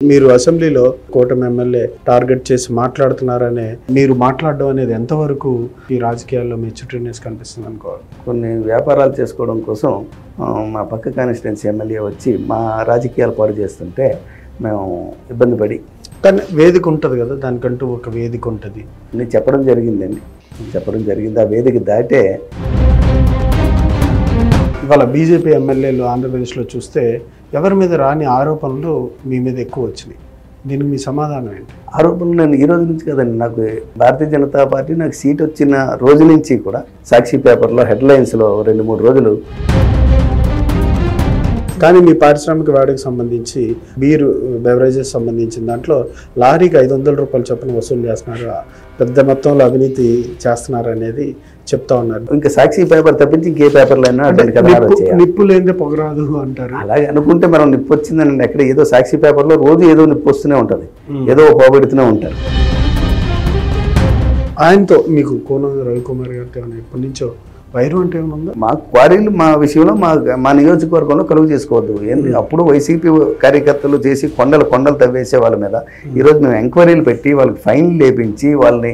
మీరు అసెంబ్లీలో కూటమి ఎమ్మెల్యే టార్గెట్ చేసి మాట్లాడుతున్నారనే మీరు మాట్లాడడం అనేది ఎంతవరకు ఈ రాజకీయాల్లో మెచ్యూరిటీనెస్ కనిపిస్తుంది అనుకోవాలి? కొన్ని వ్యాపారాలు చేసుకోవడం కోసం మా పక్క కాన్స్టిట్యున్సీ ఎమ్మెల్యే వచ్చి మా రాజకీయాలు పాడు చేస్తుంటే మేము ఇబ్బంది పడి, కానీ వేదిక ఉంటుంది కదా, దానికంటూ ఒక వేదిక ఉంటుంది. నేను చెప్పడం జరిగిందండి, ఆ వేదిక దాటే ఇవాళ బీజేపీ ఎమ్మెల్యేలు ఆంధ్రప్రదేశ్లో చూస్తే ఎవరి మీద రాని ఆరోపణలు మీ మీద ఎక్కువ వచ్చినాయి. దీనికి మీ సమాధానం ఏంటి? ఆరోపణలు నేను ఈ రోజు నుంచి కదండి, నాకు భారతీయ జనతా పార్టీ నాకు సీట్ వచ్చిన రోజు నుంచి కూడా సాక్షి పేపర్లో హెడ్లైన్స్లో 2-3 రోజులు. కానీ మీ పారిశ్రామిక వాడికి సంబంధించి బీరు బెవరేజెస్ సంబంధించిన దాంట్లో లారీకి 500 రూపాయలు చొప్పున వసూలు చేస్తున్నారు, పెద్ద మొత్తంలో అవినీతి చేస్తున్నారు అనేది చెప్తా ఉన్నారు. ఇంకా సాక్షి పేపర్ తప్పించి ఇంకే పేపర్లో అయినా నిప్పు లేనిదే పొగరాదు అంటారు. అలాగే అనుకుంటే మనం నిప్పు వచ్చిందని ఎక్కడ ఏదో సాక్షి పేపర్లో రోజు ఏదో నిప్పు వస్తూనే ఉంటుంది, ఏదో పోగొడుతూనే ఉంటారు. ఆయనతో మీకు కోన రవికుమార్ గారితో ఎప్పటి నుంచో వైరు అంటే ఏమన్నా? మా క్వారీలు మా విషయంలో మా నియోజకవర్గంలో కలుగు చేసుకోవద్దు. అప్పుడు వైసీపీ కార్యకర్తలు చేసి కొండలు తవ్వేసే వాళ్ళ మీద ఈరోజు మేము ఎంక్వైరీలు పెట్టి వాళ్ళకి ఫైన్లు లేపించి వాళ్ళని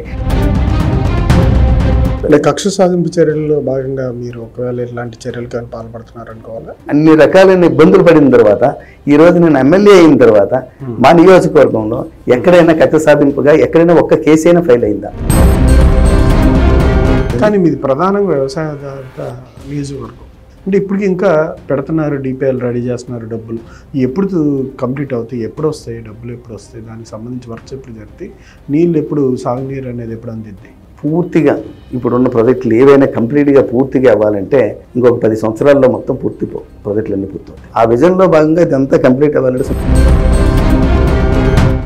కక్ష సాధింపు చర్యల్లో భాగంగా మీరు ఒకవేళ ఇలాంటి చర్యలు కానీ పాల్పడుతున్నారు అనుకోవాలా? అన్ని రకాలైన ఇబ్బందులు పడిన తర్వాత ఈ రోజు నేను ఎమ్మెల్యే అయిన తర్వాత మా నియోజకవర్గంలో ఎక్కడైనా కక్ష సాధింపుగా ఎక్కడైనా ఒక్క కేసు అయినా ఫైల్ అయిందా? కానీ మీది ప్రధానంగా వ్యవసాయదారిత నియోజకవర్గం అంటే ఇప్పటికి ఇంకా పెడుతున్నారు, డిపిఎల్ రెడీ చేస్తున్నారు, డబ్బులు ఎప్పుడు కంప్లీట్ అవుతాయి, ఎప్పుడు వస్తాయి డబ్బులు, ఎప్పుడు వస్తాయి, దానికి సంబంధించి వర్క్స్ ఎప్పుడు జరుగుతాయి, నీళ్ళు ఎప్పుడు, సాగునీరు అనేది ఎప్పుడు అందిద్ది? పూర్తిగా ఇప్పుడున్న ప్రాజెక్టులు ఏవైనా కంప్లీట్గా పూర్తిగా అవ్వాలంటే ఇంకొక 10 సంవత్సరాల్లో మొత్తం ప్రాజెక్టులు అన్నీ పూర్తవుతాయి. ఆ విజన్లో భాగంగా ఇదంతా కంప్లీట్ అవ్వాలంటే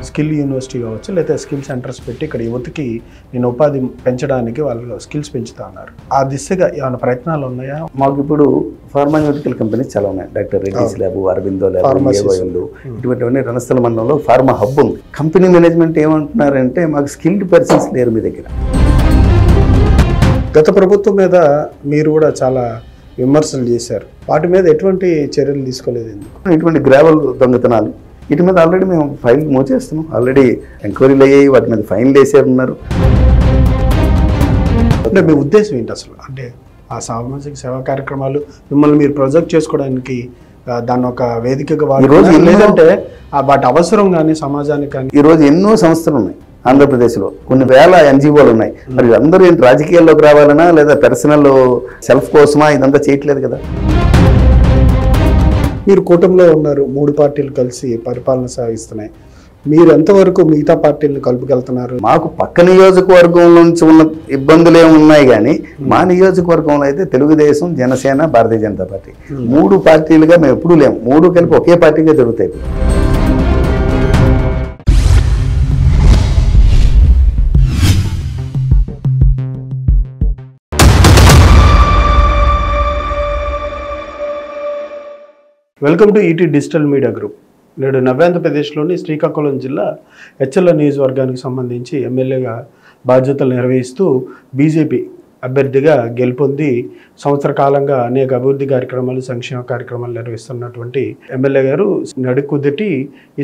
స్కిల్ యూనివర్సిటీ కావచ్చు, లేదా స్కిల్ సెంటర్స్ పెట్టి ఇక్కడ యువతకి నేను ఉపాధి పెంచడానికి వాళ్ళు స్కిల్స్ పెంచుతా ఉన్నారు. ఆ దిశగా ఏమైనా ప్రయత్నాలు ఉన్నాయా? మాకు ఇప్పుడు ఫార్మాన్యూటికల్ కంపెనీస్ చాలా ఉన్నాయి. Doctor Reddy's lab, Aurobindo lab, ఇటువంటివన్నీ రణస్థల మండలంలో ఫార్మా హబ్ ఉంది. కంపెనీ మేనేజ్మెంట్ ఏమంటున్నారంటే మాకు స్కిల్డ్ పర్సన్స్ లేరు మీ దగ్గర. గత ప్రభుత్వం మీద మీరు కూడా చాలా విమర్శలు చేశారు, వాటి మీద ఎటువంటి చర్యలు తీసుకోలేదు ఎందుకు? ఇటువంటి గ్రావెల్ దొంగతనాలు వీటి మీద ఆల్రెడీ మేము ఫైల్ మూవ్ చేస్తున్నాం. ఆల్రెడీ ఎంక్వైరీలు అయ్యాయి, వాటి మీద ఫైన్లు వేసేస్తున్నారు. అంటే మీ ఉద్దేశం ఏంటి అసలు? అంటే ఆ సామాజిక సేవా కార్యక్రమాలు మిమ్మల్ని మీరు ప్రొజెక్ట్ చేసుకోవడానికి దాన్ని ఒక వేదికగా వాడు, లేదంటే వాటి అవసరం కానీ సమాజానికి కానీ? ఈరోజు ఎన్నో సంస్థలు ఉన్నాయి ఆంధ్రప్రదేశ్లో, కొన్ని వేల ఎన్జిఓలు ఉన్నాయి. మరి అందరూ ఏంటి రాజకీయాల్లోకి రావాలనా లేదా పర్సనల్ సెల్ఫ్ కోసమా? ఇదంతా చేయట్లేదు కదా. మీరు కూటమిలో ఉన్నారు, 3 పార్టీలు కలిసి పరిపాలన సాగిస్తున్నాయి, మీరు ఎంతవరకు మిగతా పార్టీలను కలుపుకెళ్తున్నారు? మాకు పక్క నియోజకవర్గం నుంచి ఉన్న ఇబ్బందులు ఏమున్నాయి కానీ మా నియోజకవర్గంలో అయితే తెలుగుదేశం, జనసేన, భారతీయ జనతా పార్టీ 3 పార్టీలుగా మేము ఎప్పుడూ లేము. 3 కలిపి ఒకే పార్టీగా జరుగుతాయి. Welcome to ET digital media group. నేడు నవ్యాంధ్రప్రదేశ్లోని శ్రీకాకుళం జిల్లా హెచ్ఎల్ నియోజకవర్గానికి సంబంధించి ఎమ్మెల్యేగా బాధ్యతలు నిర్వహిస్తూ బీజేపీ అభ్యర్థిగా గెలుపొంది సంవత్సర కాలంగా అనేక అభివృద్ధి కార్యక్రమాలు, సంక్షేమ కార్యక్రమాలు నిర్వహిస్తున్నటువంటి ఎమ్మెల్యే గారు నడుకుదిటి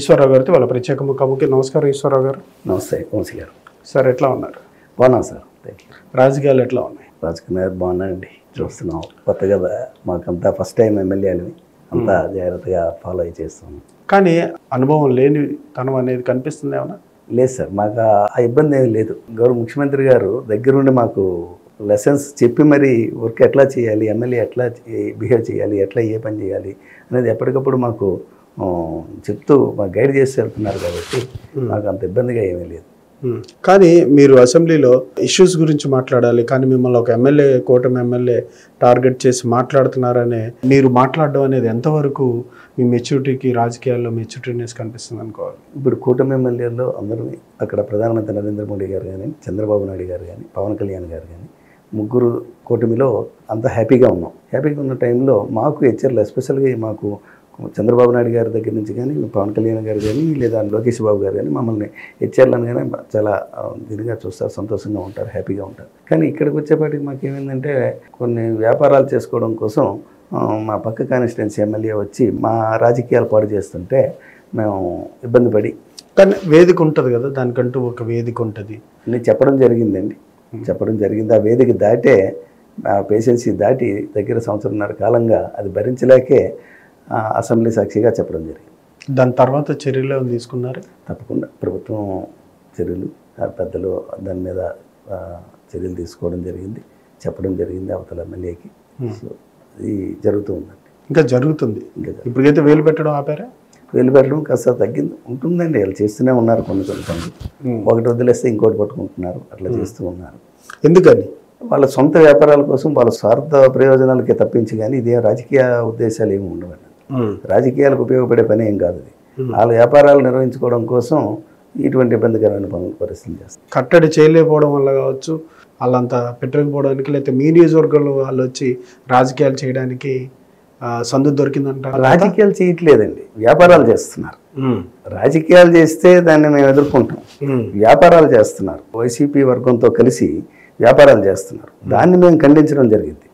ఈశ్వరరావు గారితో వాళ్ళ ప్రత్యేక ముఖాముఖి. నమస్కారం ఈశ్వరరావు గారు. నమస్తే వంశీ గారు. సార్ ఎట్లా ఉన్నారు? బాగున్నాను సార్. రాజకీయాలు ఎట్లా ఉన్నాయి? రాజకీయాలు బాగున్నాయండి, చూస్తున్నాం. కొత్తగా మాకంతా ఫస్ట్ టైం ఎమ్మెల్యేలు అంతా జాగ్రత్తగా ఫాలో అయి చేస్తాము. కానీ అనుభవం లేని తనం అనేది కనిపిస్తుంది ఏమన్నా? లేదు సార్, మాకు ఆ ఇబ్బంది ఏమీ లేదు. గౌరవ ముఖ్యమంత్రి గారు దగ్గరుండి మాకు లెసన్స్ చెప్పి మరి వర్క్ ఎట్లా చేయాలి, ఎమ్మెల్యే ఎట్లా బిహేవ్ చేయాలి, ఎట్లా ఏ పని చేయాలి అనేది ఎప్పటికప్పుడు మాకు చెప్తూ మాకు గైడ్ చేసి వెళ్తున్నారు కాబట్టి మాకు అంత ఇబ్బందిగా ఏమీ లేదు. కానీ మీరు అసెంబ్లీలో ఇష్యూస్ గురించి మాట్లాడాలి, కానీ మిమ్మల్ని ఒక ఎమ్మెల్యే, కూటమి ఎమ్మెల్యే టార్గెట్ చేసి మాట్లాడుతున్నారనే మీరు మాట్లాడడం అనేది ఎంతవరకు మీ మెచ్యూరిటీకి, రాజకీయాల్లో మెచ్యూరిటీనెస్ కనిపిస్తుంది అనుకోవాలి? ఇప్పుడు కూటమి ఎమ్మెల్యేల్లో అందరూ అక్కడ ప్రధానమంత్రి నరేంద్ర మోడీ గారు కానీ, చంద్రబాబు నాయుడు గారు కానీ, పవన్ కళ్యాణ్ గారు కానీ, ముగ్గురు కూటమిలో అంత హ్యాపీగా ఉన్నాం. హ్యాపీగా ఉన్న టైంలో మాకు హెచ్ఆర్లు ఎస్పెషల్గా మాకు చంద్రబాబు నాయుడు గారి దగ్గర నుంచి కానీ, పవన్ కళ్యాణ్ గారు కానీ, లేదా లోకేష్ బాబు గారు కానీ మమ్మల్ని హెచ్ఆర్లను కానీ చాలా దీనిగా చూస్తారు, సంతోషంగా ఉంటారు, హ్యాపీగా ఉంటారు. కానీ ఇక్కడికి వచ్చేపాటికి మాకేమైందంటే కొన్ని వ్యాపారాలు చేసుకోవడం కోసం మా పక్క కాన్స్టిట్యున్సీ ఎమ్మెల్యే వచ్చి మా రాజకీయాలు పాడు చేస్తుంటే మేము ఇబ్బంది పడి కానీ వేదిక ఉంటుంది కదా, దానికంటూ ఒక వేదిక ఉంటుంది. నేను చెప్పడం జరిగిందండి, చెప్పడం జరిగింది. ఆ వేదిక దాటే, ఆ పేషెన్సీ దాటి దగ్గర సంవత్సరంన్నర కాలంగా అది భరించలేకే అసెంబ్లీ సాక్షిగా చెప్పడం జరిగింది. దాని తర్వాత చర్యలు ఏమైనా తీసుకున్నారు? తప్పకుండా ప్రభుత్వం చర్యలు, పెద్దలు దాని మీద చర్యలు తీసుకోవడం జరిగింది, చెప్పడం జరిగింది అవతల ఎమ్మెల్యేకి. సో ఇది జరుగుతూ ఉందండి, ఇంకా జరుగుతుంది. ఇప్పటికైతే వేలు పెట్టడం ఆపారా? వేలు పెట్టడం కాస్త తగ్గింది ఉంటుందండి. వాళ్ళు చేస్తూనే ఉన్నారు కొన్ని పనులు. ఒకటి వదిలేస్తే ఇంకోటి పట్టుకుంటున్నారు, అట్లా చేస్తూ ఉన్నారు. ఎందుకని? వాళ్ళ సొంత వ్యాపారాల కోసం, వాళ్ళ స్వార్థ ప్రయోజనాలకే తప్పించి కానీ ఇదే రాజకీయ ఉద్దేశాలు ఏమి ఉండవండి. రాజకీయాలకు ఉపయోగపడే పని ఏం కాదు అది. వాళ్ళ వ్యాపారాలు నిర్వహించుకోవడం కోసం ఇటువంటి ఇబ్బందికరమైన పరిస్థితులు చేస్తారు. కట్టడి చేయలేకపోవడం వల్ల కావచ్చు, వాళ్ళంతా పెట్టకపోవడానికి, లేకపోతే మీ నియోజకవర్గంలో వాళ్ళు వచ్చి రాజకీయాలు చేయడానికి సందు దొరికిందంట. రాజకీయాలు చేయట్లేదండి, వ్యాపారాలు చేస్తున్నారు. రాజకీయాలు చేస్తే దాన్ని మేము ఎదుర్కొంటాం. వ్యాపారాలు చేస్తున్నారు, వైసీపీ వర్గంతో కలిసి వ్యాపారాలు చేస్తున్నారు. దాన్ని మేము ఖండించడం జరిగింది.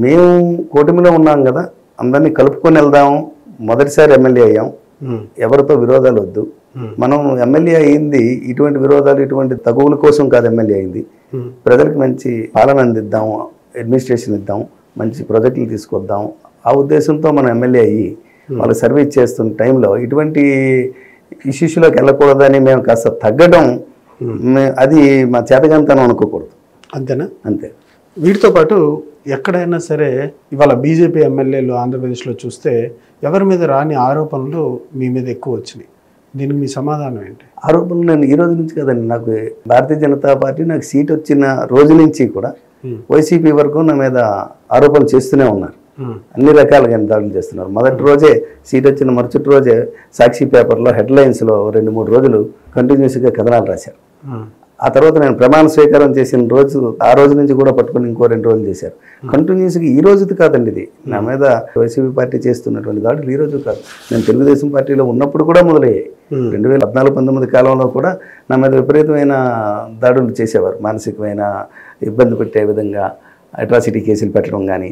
మేము కూటమిలో ఉన్నాం కదా, అందరినీ కలుపుకొని వెళ్దాం. మొదటిసారి ఎమ్మెల్యే అయ్యాం, ఎవరితో విరోధాలు వద్దు. మనం ఎమ్మెల్యే అయింది ఇటువంటి విరోధాలు, ఇటువంటి తగువుల కోసం కాదు. ఎమ్మెల్యే అయింది ప్రజలకు మంచి పాలన అందిద్దాం, అడ్మినిస్ట్రేషన్ ఇద్దాం, మంచి ప్రాజెక్టులు తీసుకొద్దాం. ఆ ఉద్దేశంతో మనం ఎమ్మెల్యే అయ్యి వాళ్ళు సర్వీస్ చేస్తున్న టైంలో ఇటువంటి ఇష్యూస్లోకి వెళ్ళకూడదని మేము కాస్త తగ్గడం, అది మా చేతగానితనం అనుకోకూడదు. అంతేనా? అంతే. వీటితో పాటు ఎక్కడైనా సరే ఇవాళ బీజేపీ ఎమ్మెల్యేలు ఆంధ్రప్రదేశ్లో చూస్తే ఎవరి మీద రాని ఆరోపణలు మీ మీద ఎక్కువ వచ్చినాయి. దీనికి మీ సమాధానం ఏంటి? ఆరోపణలు నేను ఈ రోజు నుంచి కదండి, నాకు భారతీయ జనతా పార్టీ నాకు సీట్ వచ్చిన రోజు నుంచి కూడా వైసీపీ వర్గం నా మీద ఆరోపణలు చేస్తూనే ఉన్నారు. అన్ని రకాలుగా దాడులు చేస్తున్నారు. మొదటి రోజే సీట్ వచ్చిన మరుసటి రోజే సాక్షి పేపర్లో హెడ్లైన్స్లో 2-3 రోజులు కంటిన్యూస్గా కథనాలు రాశారు. ఆ తర్వాత నేను ప్రమాణ స్వీకారం చేసిన రోజు, ఆ రోజు నుంచి కూడా పట్టుకొని ఇంకో 2 రోజులు చేశారు. కంటిన్యూస్గా ఈ రోజుది కాదండి ఇది. నా మీద వైసీపీ పార్టీ చేస్తున్నటువంటి దాడులు ఈ రోజు కాదు, నేను తెలుగుదేశం పార్టీలో ఉన్నప్పుడు కూడా మొదలయ్యాయి. 2014-19 కాలంలో కూడా నా మీద విపరీతమైన దాడులు చేసేవారు. మానసికమైన ఇబ్బంది పెట్టే విధంగా అట్రాసిటీ కేసులు పెట్టడం కానీ,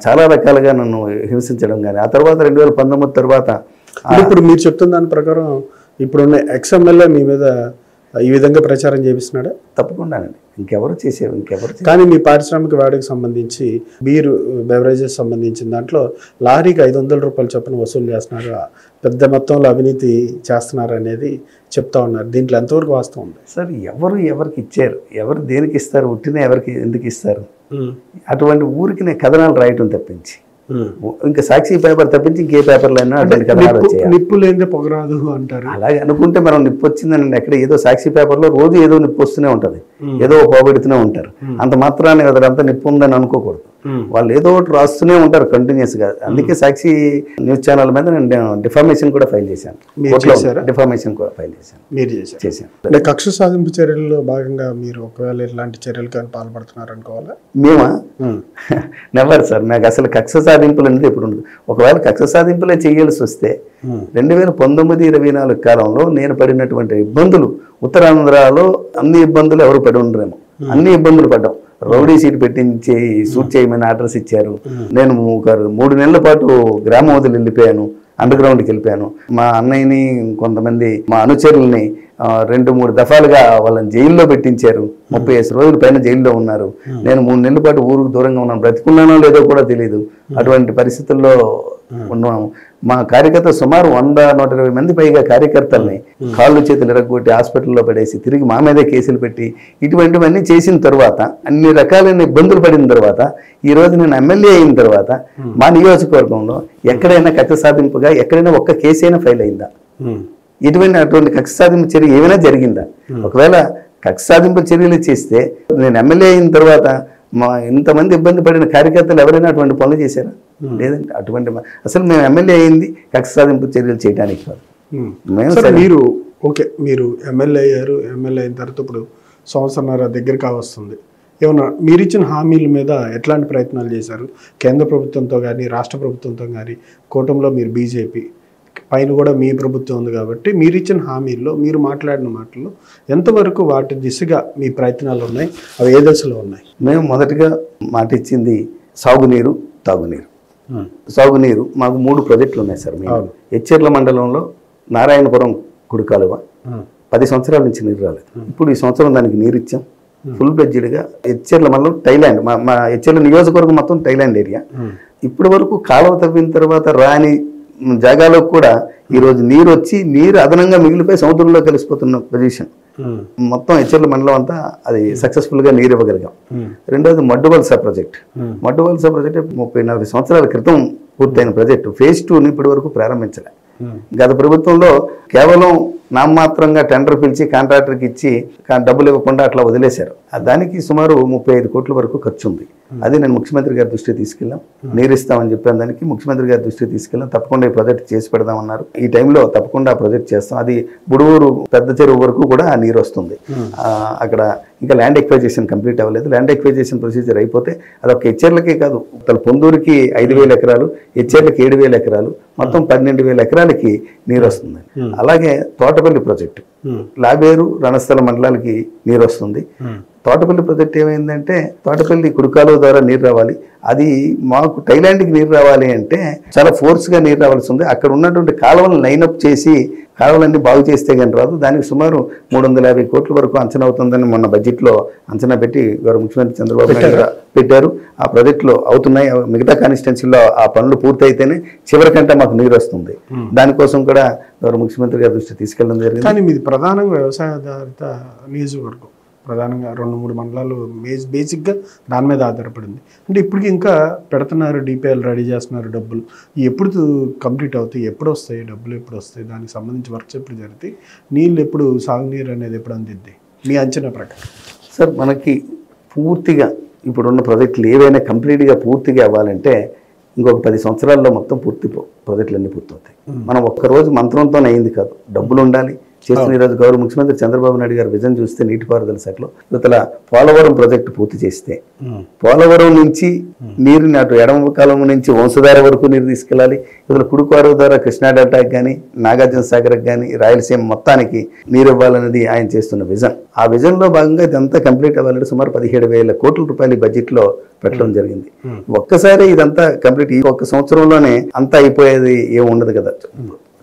చాలా రకాలుగా నన్ను హింసించడం కానీ. ఆ తర్వాత 2019 తర్వాత ఇప్పుడు మీరు చెప్తున్న దాని ప్రకారం ఇప్పుడున్న ఎక్స్ఎమ్మెల్యే మీ మీద ఈ విధంగా ప్రచారం చేపిస్తున్నాడా? తప్పకుండానండి. ఇంకెవరు చేశారు? కానీ మీ పారిశ్రామిక వాడకి సంబంధించి బీర్ బెవరేజెస్ సంబంధించిన దాంట్లో లారీకి 500 రూపాయలు చొప్పున వసూలు చేస్తున్నారు, పెద్ద మొత్తంలో అవినీతి చేస్తున్నారు అనేది చెప్తా ఉన్నారు. దీంట్లో ఎంతవరకు వాస్తవం ఉంది? సార్, ఎవరికి ఇచ్చారు? ఎవరు దేనికి ఇస్తారు? ఉట్టిన ఎవరికి ఎందుకు ఇస్తారు? అటువంటి ఊరికి నేను కథనాలు రాయటం తప్పించి, ఇంకా సాక్షి పేపర్ తప్పించి ఇంకే పేపర్లో అయినా అటువంటి కథనాలు వచ్చాయి. నిప్పు లేదే పొగరాదు అంటారు. అలాగే అనుకుంటే మనం నిప్పు వచ్చిందని ఎక్కడ ఏదో సాక్షి పేపర్లో రోజు ఏదో నిప్పు వస్తూనే ఉంటుంది, ఏదో పోగొడుతూనే ఉంటారు. అంత మాత్రాన్ని అదంతా నిప్పు ఉందని అనుకోకూడదు. వాళ్ళు ఏదో ఒకటి రాస్తూనే ఉంటారు కంటిన్యూస్గా. అందుకే సాక్షి న్యూస్ ఛానల్ మీద నేను డిఫామేషన్ కూడా ఫైల్ చేశాను. డిఫామేషన్ కూడా ఫైల్ చేశాను. మీరు చేశాను. కక్ష సాధింపు చర్యల్లో భాగంగా మీరు ఒకవేళ ఇలాంటి చర్యలు కానీ పాల్పడుతున్నారు అనుకోవాలా? మేమా? Never sir. నాకు అసలు కక్ష సాధింపులు అనేది ఎప్పుడు ఉండదు. ఒకవేళ కక్ష సాధింపులే చేయాల్సి వస్తే 2019-24 కాలంలో నేను పడినటువంటి ఇబ్బందులు, ఉత్తరాంధ్రలో అన్ని ఇబ్బందులు ఎవరు పడి ఉండరేమో, అన్ని ఇబ్బందులు పడ్డాం. రౌడీ సీట్ పెట్టించి షూట్ చేయమని ఆర్డర్స్ ఇచ్చారు. నేను 3 నెలల పాటు గ్రామం వదిలి వెళ్ళిపోయాను, అండర్ గ్రౌండ్కి వెళ్ళిపోయాను. మా అన్నయ్యని, కొంతమంది మా అనుచరుల్ని 2-3 దఫాలుగా వాళ్ళని జైల్లో పెట్టించారు. 35 రోజుల పైన జైల్లో ఉన్నారు. నేను 3 నెలల పాటు ఊరికి దూరంగా ఉన్నాను. బ్రతికున్నానో లేదో కూడా తెలియదు. అటువంటి పరిస్థితుల్లో ఉన్నాము. మా కార్యకర్త సుమారు 100-120 మంది పైగా కార్యకర్తల్ని కాళ్ళు చేతులు ఇరగొట్టి హాస్పిటల్లో పడేసి తిరిగి మా మీదే కేసులు పెట్టి ఇటువంటివన్నీ చేసిన తర్వాత, అన్ని రకాలైన ఇబ్బందులు పడిన తర్వాత, ఈ రోజు నేను ఎమ్మెల్యే అయిన తర్వాత మా నియోజకవర్గంలో ఎక్కడైనా కక్ష సాధింపుగా ఎక్కడైనా ఒక్క కేసు అయినా ఫైల్ అయిందా? అటువంటి కక్ష సాధింపు చర్య ఏమైనా జరిగిందా? ఒకవేళ కక్ష సాధింపు చర్యలు చేస్తే నేను ఎమ్మెల్యే అయిన తర్వాత మా ఇంతమంది ఇబ్బంది పడిన కార్యకర్తలు ఎవరైనా అటువంటి పనులు చేశారా? లేదండి. అటువంటి అసలు మేము ఎమ్మెల్యే అయింది కక్ష సాధింపు చర్యలు చేయడానికి కాదు. మీరు ఎమ్మెల్యే అయ్యారు. ఎమ్మెల్యే అయిన తర్వాత ఇప్పుడు 1.5 సంవత్సరం దగ్గర కావస్తుంది. ఏమన్నా మీరు ఇచ్చిన హామీల మీద ఎట్లాంటి ప్రయత్నాలు చేశారు? కేంద్ర ప్రభుత్వంతో కానీ, రాష్ట్ర ప్రభుత్వంతో కానీ, కూటమిలో మీరు బీజేపీ పైన కూడా మీ ప్రభుత్వం ఉంది కాబట్టి మీరు ఇచ్చిన హామీల్లో, మీరు మాట్లాడిన మాటల్లో ఎంతవరకు వాటి దిశగా మీ ప్రయత్నాలు ఉన్నాయి? అవి ఏ దశలో ఉన్నాయి? మేము మొదటిగా మాట ఇచ్చింది సాగునీరు, తాగునీరు. సాగునీరు మాకు 3 ప్రాజెక్టులు ఉన్నాయి సార్. మేము ఎచ్చెర్ల మండలంలో నారాయణపురం కుడి కాలువ 10 సంవత్సరాల నుంచి నీరు రాలేదు. ఇప్పుడు ఈ సంవత్సరం దానికి నీరు ఇచ్చాం ఫుల్ బ్లెడ్జ్డ్గా. ఎచ్చెర్ల మండలం టైలాండ్, మా ఎచ్చెర్ల నియోజకవర్గం మొత్తం టైలాండ్ ఏరియా. ఇప్పటి వరకు కాలువ తవ్విన తర్వాత రాని జాగాలో కూడా ఈరోజు నీరు వచ్చి నీరు అదనంగా మిగిలిపోయి సముద్రంలో కలిసిపోతున్న పొజిషన్. మొత్తం ఎచ్చెర్ల మండలం అంతా అది సక్సెస్ఫుల్గా నీరు ఇవ్వగలిగాం. రెండోది మడ్డు వలస ప్రాజెక్ట్. మడ్డు వలస ప్రాజెక్ట్ 30-40 సంవత్సరాల క్రితం పూర్తయిన ప్రాజెక్టు. ఫేజ్ 2ని ఇప్పటి వరకు ప్రారంభించలే. గత ప్రభుత్వంలో కేవలం నామమాత్రంగా టెండర్ పిలిచి కాంట్రాక్టర్కి ఇచ్చి డబ్బులు ఇవ్వకుండా అట్లా వదిలేశారు. దానికి సుమారు 35 కోట్ల వరకు ఖర్చు ఉంది. అది నేను ముఖ్యమంత్రి గారి దృష్టికి తీసుకెళ్ళాం. నీరు ఇస్తామని చెప్పాను, దానికి ముఖ్యమంత్రి గారి దృష్టికి తీసుకెళ్ళాం. తప్పకుండా ఈ ప్రాజెక్ట్ చేసి పెడదామన్నారు. ఈ టైంలో తప్పకుండా ఆ ప్రాజెక్ట్ చేస్తాం. అది బుడువూరు పెద్ద చెరువు వరకు కూడా ఆ నీరు వస్తుంది. అక్కడ ఇంకా ల్యాండ్ ఎక్వైజేషన్ కంప్లీట్ అవ్వలేదు. ల్యాండ్ ఎక్వైజేషన్ ప్రొసీజర్ అయిపోతే అదొక ఎచ్చెర్లకే కాదు, పొందూరుకి 5,000 ఎకరాలు, ఎచ్చెర్లకి 7,000 ఎకరాలు, మొత్తం 12,000 ఎకరాలకి నీరు వస్తుంది. అలాగే తోటపల్లి ప్రాజెక్టు లాబేరు రణస్థల మండలాలకి నీరు వస్తుంది. తోటపల్లి ప్రాజెక్ట్ ఏమైందంటే తోటపల్లి కుడికాలువ ద్వారా నీరు రావాలి. అది మాకు టైలాండ్కి నీరు రావాలి అంటే చాలా ఫోర్స్గా నీరు రావాల్సి ఉంది. అక్కడ ఉన్నటువంటి కాలువలను లైనప్ చేసి కాలువలన్నీ బాగు చేస్తే కానీ రాదు. దానికి సుమారు 350 కోట్ల వరకు అంచనా అవుతుందని మొన్న బడ్జెట్లో అంచనా పెట్టి గౌరవ ముఖ్యమంత్రి చంద్రబాబు నాయుడు పెట్టారు. ఆ ప్రాజెక్టులు అవుతున్నాయి. మిగతా కాన్స్టిట్యున్సీలో ఆ పనులు పూర్తయితేనే చివరికంటే మాకు నీరు వస్తుంది. దానికోసం కూడా గౌరవ ముఖ్యమంత్రి గారి దృష్టి తీసుకెళ్ళడం జరిగింది. కానీ మీది ప్రధానంగా వ్యవసాయ ఆధారిత నియోజకవర్గం, ప్రధానంగా 2-3 మండలాలు బేసిక్గా దాని మీద ఆధారపడింది. అంటే ఇప్పటికి ఇంకా పెడుతున్నారు, డిపిఎల్ రెడీ చేస్తున్నారు. డబ్బులు ఎప్పుడు కంప్లీట్ అవుతాయి, ఎప్పుడు వస్తాయి డబ్బులు, ఎప్పుడు వస్తాయి, దానికి సంబంధించి వర్క్స్ ఎప్పుడు జరుగుతాయి, నీళ్ళు ఎప్పుడు, సాగునీరు అనేది ఎప్పుడు అందిద్ది మీ అంచనా ప్రకారం? సార్, మనకి పూర్తిగా ఇప్పుడున్న ప్రాజెక్టులు ఏవైనా కంప్లీట్గా పూర్తిగా అవ్వాలంటే ఇంకొక 10 సంవత్సరాల్లో మొత్తం ప్రాజెక్టులు అన్నీ పూర్తవుతాయి. మనం ఒక్కరోజు మంత్రంతోనే అయింది కాదు, డబ్బులు ఉండాలి. చేస్తున్న ఈరోజు గౌరవ ముఖ్యమంత్రి చంద్రబాబు నాయుడు గారు విజన్ చూస్తే నీటిపారుదల శాఖలో ఇవతల పోలవరం ప్రాజెక్టు పూర్తి చేస్తే పోలవరం నుంచి నీరుని అటు ఎడమ కాలం నుంచి వంశధార వరకు నీరు తీసుకెళ్ళాలి. ఇవతల కుడికాలువ ద్వారా కృష్ణా డెల్టాకి కానీ నాగార్జున సాగర్కి కానీ రాయలసీమ మొత్తానికి నీరు ఇవ్వాలనేది ఆయన చేస్తున్న విజన్. ఆ విజన్లో భాగంగా ఇదంతా కంప్లీట్ అవ్వాలంటే సుమారు 17,000 కోట్ల రూపాయలు బడ్జెట్లో పెట్టడం జరిగింది. ఒక్కసారి ఇదంతా కంప్లీట్ ఈ ఒక్క సంవత్సరంలోనే అంతా అయిపోయేది ఏమి ఉండదు కదా.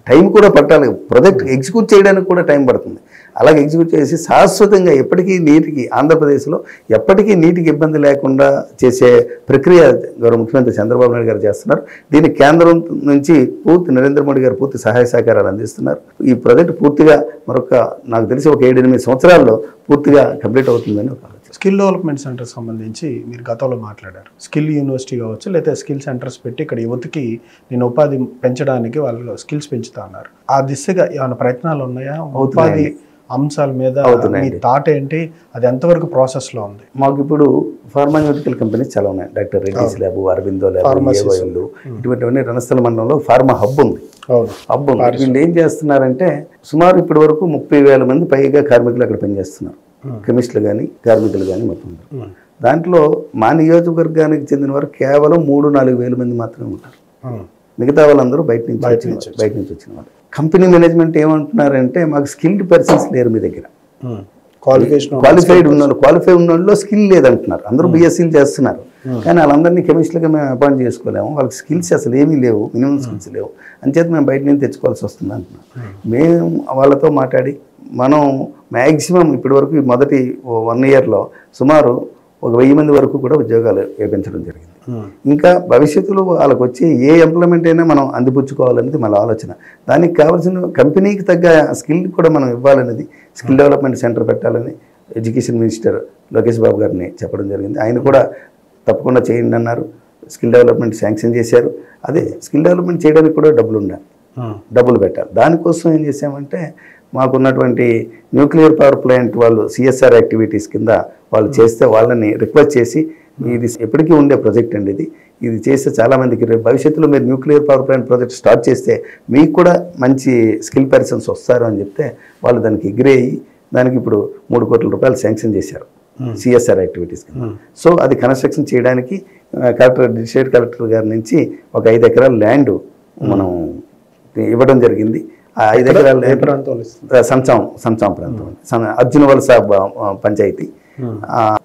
టైం కూడా పట్టాలి. ప్రాజెక్ట్ ఎగ్జిక్యూట్ చేయడానికి కూడా టైం పడుతుంది. అలాగే ఎగ్జిక్యూట్ చేసి శాశ్వతంగా ఎప్పటికీ నీటికి ఆంధ్రప్రదేశ్లో ఎప్పటికీ నీటికి ఇబ్బంది లేకుండా చేసే ప్రక్రియ గౌరవ ముఖ్యమంత్రి చంద్రబాబు నాయుడు గారు చేస్తున్నారు. దీనికి కేంద్రం నుంచి పూర్తి నరేంద్ర మోడీ గారు పూర్తి సహాయ సహకారాలు అందిస్తున్నారు. ఈ ప్రాజెక్టు పూర్తిగా నాకు తెలిసి ఒక 7-8 సంవత్సరాల్లో పూర్తిగా కంప్లీట్ అవుతుందని ఒక స్కిల్ డెవలప్మెంట్ సెంటర్ సంబంధించి మీరు గతంలో మాట్లాడారు. స్కిల్ యూనివర్సిటీ కావచ్చు, లేదా స్కిల్ సెంటర్స్ పెట్టి ఇక్కడ యువతకి నేను ఉపాధి పెంచడానికి వాళ్ళు స్కిల్స్ పెంచుతా అన్నారు. ఆ దిశగా ఏమైనా ప్రయత్నాలు ఉన్నాయా? ఉపాధి అంశాల మీద మీ థాట్ ఏంటి? అది ఎంతవరకు ప్రాసెస్లో ఉంది? మాకు ఇప్పుడు ఫార్మాన్యూటికల్ కంపెనీస్ చాలా ఉన్నాయి. Doctor Reddy's lab, Aurobindo lab, ఇటువంటివన్నీ రణస్థల మండలంలో ఫార్మా హబ్ ఉంది. వీళ్ళు ఏం చేస్తున్నారంటే సుమారు ఇప్పటి వరకు 30,000 మంది పైగా కార్మికులు అక్కడ పనిచేస్తున్నారు. కెమిస్టులు కానీ కార్మికులు కానీ మొత్తం. దాంట్లో మా నియోజకవర్గానికి చెందిన వారు కేవలం 3-4 వేల మంది మాత్రమే ఉంటారు. మిగతా వాళ్ళందరూ బయట నుంచి వచ్చిన వాళ్ళు. కంపెనీ మేనేజ్మెంట్ ఏమంటున్నారంటే మాకు స్కిల్డ్ పర్సన్స్ లేరు మీ దగ్గర, క్వాలిఫై ఉన్న వాళ్ళు స్కిల్ లేదంటున్నారు. అందరూ బిఎస్సీలు చేస్తున్నారు, కానీ వాళ్ళందరినీ కెమిస్ట్రీగా మేము అపాయింట్ చేసుకోలేము. వాళ్ళకి స్కిల్స్ అసలు ఏమీ లేవు, మినిమం స్కిల్స్ లేవు. అంచేత మేము బయట నుంచి తెచ్చుకోవాల్సి వస్తుంది అంటున్నాం. మేము వాళ్ళతో మాట్లాడి మనం మ్యాక్సిమం ఇప్పటివరకు మొదటి 1 ఇయర్లో సుమారు 1,000 మంది వరకు కూడా ఉద్యోగాలు వేపించడం జరిగింది. ఇంకా భవిష్యత్తులో వాళ్ళకి వచ్చే ఏ ఎంప్లాయ్మెంట్ అయినా మనం అందిపుచ్చుకోవాలనేది మన ఆలోచన. దానికి కావాల్సిన కంపెనీకి తగ్గ స్కిల్ కూడా మనం ఇవ్వాలనేది స్కిల్ డెవలప్మెంట్ సెంటర్ పెట్టాలని ఎడ్యుకేషన్ మినిస్టర్ లోకేష్ బాబు గారిని చెప్పడం జరిగింది. ఆయన కూడా తప్పకుండా చేయండి అన్నారు. స్కిల్ డెవలప్మెంట్ శాంక్షన్ చేశారు. అదే స్కిల్ డెవలప్మెంట్ చేయడానికి కూడా డబ్బులు పెట్టాలి. దానికోసం ఏం చేసామంటే మాకున్నటువంటి న్యూక్లియర్ పవర్ ప్లాంట్ వాళ్ళు సిఎస్ఆర్ యాక్టివిటీస్ కింద వాళ్ళు చేస్తే వాళ్ళని రిక్వెస్ట్ చేసి ఇది ఎప్పటికీ ఉండే ప్రాజెక్ట్ అండి, ఇది చేస్తే చాలామందికి భవిష్యత్తులో మీరు nuclear power plant project start చేస్తే మీకు కూడా మంచి స్కిల్ పర్సన్స్ వస్తారు అని చెప్తే వాళ్ళు దానికి అగ్రీ అయ్యి దానికి ఇప్పుడు 3 కోట్ల రూపాయలు శాంక్షన్ చేశారు సిఎస్ఆర్ యాక్టివిటీస్ కింద. సో అది కన్స్ట్రక్షన్ చేయడానికి స్టేట్ కలెక్టర్ గారి నుంచి ఒక 5 ఎకరాల ల్యాండ్ మనం ఇవ్వడం జరిగింది. ఆ 5 ఎకరాల సంచాం ప్రాంతం అర్జున వలస పంచాయతీ